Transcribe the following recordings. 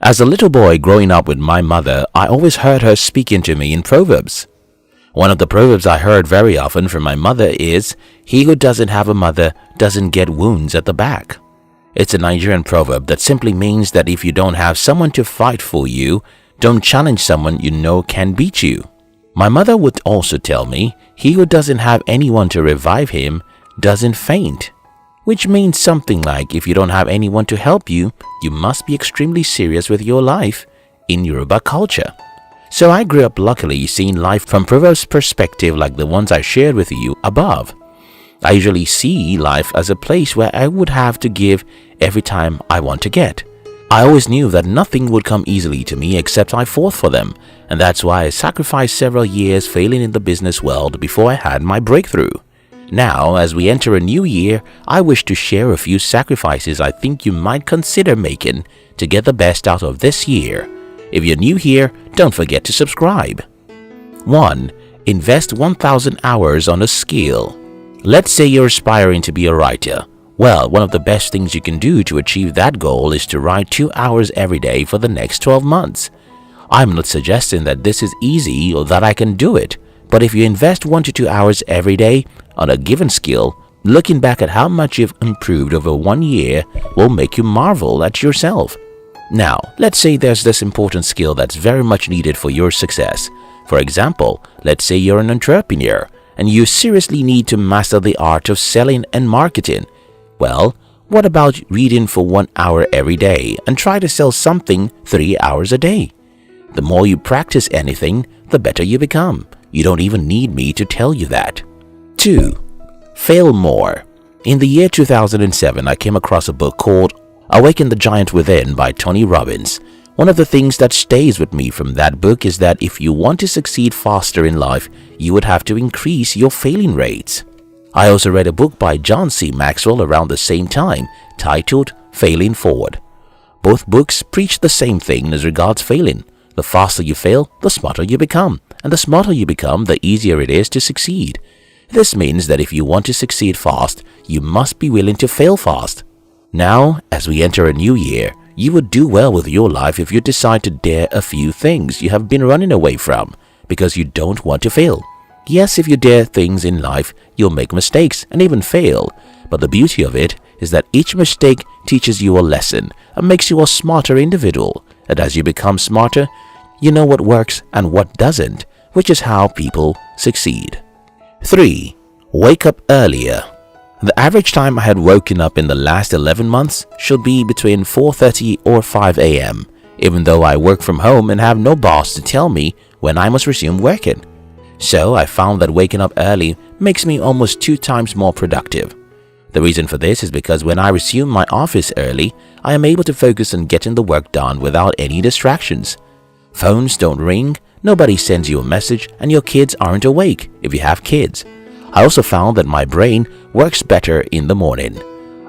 As a little boy growing up with my mother, I always heard her speaking to me in proverbs. One of the proverbs I heard very often from my mother is, "He who doesn't have a mother doesn't get wounds at the back." It's a Nigerian proverb that simply means that if you don't have someone to fight for you, don't challenge someone you know can beat you. My mother would also tell me, "He who doesn't have anyone to revive him doesn't faint," which means something like if you don't have anyone to help you, you must be extremely serious with your life in Yoruba culture. So I grew up luckily seeing life from Proverbs perspective like the ones I shared with you above. I usually see life as a place where I would have to give every time I want to get. I always knew that nothing would come easily to me except I fought for them, and that's why I sacrificed several years failing in the business world before I had my breakthrough. Now, as we enter a new year, I wish to share a few sacrifices I think you might consider making to get the best out of this year. If you're new here, don't forget to subscribe. 1. Invest 1,000 hours on a skill. Let's say you're aspiring to be a writer. Well, one of the best things you can do to achieve that goal is to write 2 hours every day for the next 12 months. I'm not suggesting that this is easy or that I can do it, but if you invest 1 to 2 hours every day on a given skill, looking back at how much you've improved over 1 year will make you marvel at yourself. Now, let's say there's this important skill that's very much needed for your success. For example, let's say you're an entrepreneur and you seriously need to master the art of selling and marketing. Well, what about reading for 1 hour every day and try to sell something 3 hours a day? The more you practice anything, the better you become. You don't even need me to tell you that. 2. Fail more. In the year 2007, I came across a book called Awaken the Giant Within by Tony Robbins. One of the things that stays with me from that book is that if you want to succeed faster in life, you would have to increase your failing rates. I also read a book by John C. Maxwell around the same time titled Failing Forward. Both books preach the same thing as regards failing. The faster you fail, the smarter you become, and the smarter you become, the easier it is to succeed. This means that if you want to succeed fast, you must be willing to fail fast. Now, as we enter a new year, you would do well with your life if you decide to dare a few things you have been running away from because you don't want to fail. Yes, if you dare things in life, you'll make mistakes and even fail. But the beauty of it is that each mistake teaches you a lesson and makes you a smarter individual. And as you become smarter, you know what works and what doesn't, which is how people succeed. 3. Wake up earlier. The average time I had woken up in the last 11 months should be between 4:30 or 5 a.m., even though I work from home and have no boss to tell me when I must resume working. So I found that waking up early makes me almost 2 times more productive. The reason for this is because when I resume my office early, I am able to focus on getting the work done without any distractions. Phones don't ring, nobody sends you a message, and your kids aren't awake if you have kids. I also found that my brain works better in the morning.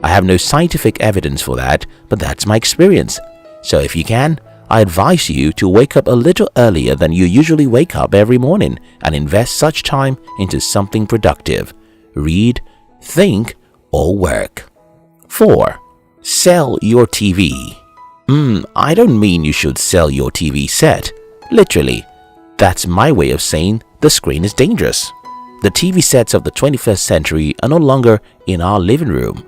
I have no scientific evidence for that, but that's my experience. So if you can, I advise you to wake up a little earlier than you usually wake up every morning and invest such time into something productive. Read, think, or work. 4. Sell your TV. I don't mean you should sell your TV set. Literally, that's my way of saying the screen is dangerous. The TV sets of the 21st century are no longer in our living room.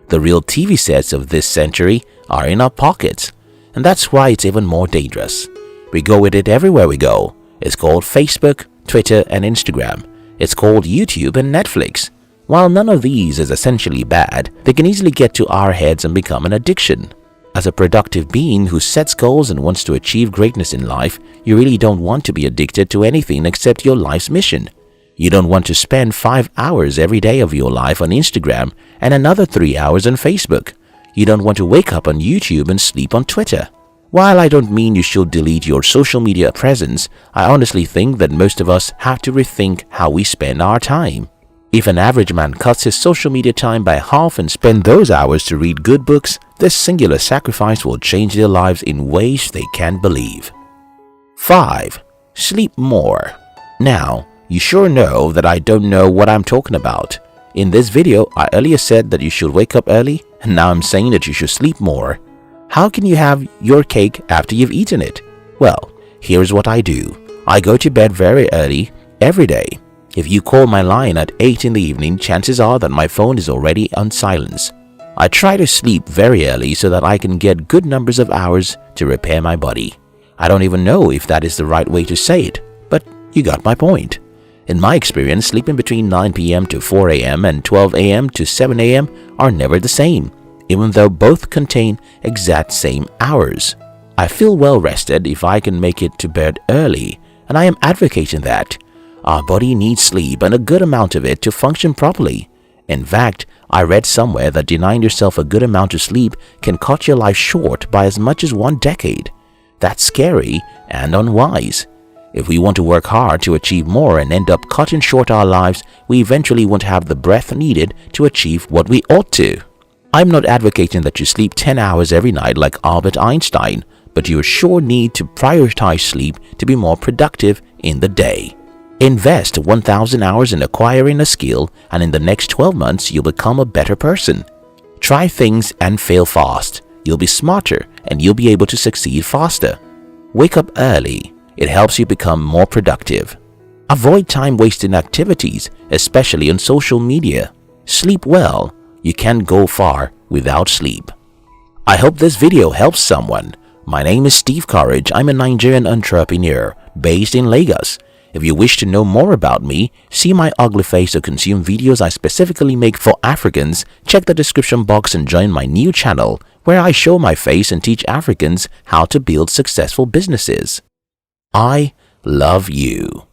The real TV sets of this century are in our pockets, and that's why it's even more dangerous. We go with it everywhere we go. It's called Facebook, Twitter, and Instagram. It's called YouTube and Netflix. While none of these is essentially bad, they can easily get to our heads and become an addiction. As a productive being who sets goals and wants to achieve greatness in life, you really don't want to be addicted to anything except your life's mission. You don't want to spend 5 hours every day of your life on Instagram and another 3 hours on Facebook. You don't want to wake up on YouTube and sleep on Twitter. While I don't mean you should delete your social media presence, I honestly think that most of us have to rethink how we spend our time. If an average man cuts his social media time by half and spends those hours to read good books, this singular sacrifice will change their lives in ways they can't believe. 5. Sleep more. Now, you sure know that I don't know what I'm talking about. In this video, I earlier said that you should wake up early, and now I'm saying that you should sleep more. How can you have your cake after you've eaten it? Well, here's what I do. I go to bed very early every day. If you call my line at 8 in the evening, chances are that my phone is already on silence. I try to sleep very early so that I can get good numbers of hours to repair my body. I don't even know if that is the right way to say it, but you got my point. In my experience, sleeping between 9 p.m. to 4 a.m. and 12 a.m. to 7 a.m. are never the same, even though both contain exact same hours. I feel well rested if I can make it to bed early, and I am advocating that. Our body needs sleep and a good amount of it to function properly. In fact, I read somewhere that denying yourself a good amount of sleep can cut your life short by as much as 1 decade. That's scary and unwise. If we want to work hard to achieve more and end up cutting short our lives, we eventually won't have the breadth needed to achieve what we ought to. I'm not advocating that you sleep 10 hours every night like Albert Einstein, but you sure need to prioritize sleep to be more productive in the day. Invest 1,000 hours in acquiring a skill, and in the next 12 months you'll become a better person. Try things and fail fast. You'll be smarter and you'll be able to succeed faster. Wake up early. It helps you become more productive. Avoid time-wasting activities, especially on social media. Sleep well. You can't go far without sleep. I hope this video helps someone. My name is Steve Courage. I'm a Nigerian entrepreneur based in Lagos. If you wish to know more about me, see my ugly face or consume videos I specifically make for Africans, check the description box and join my new channel where I show my face and teach Africans how to build successful businesses. I love you.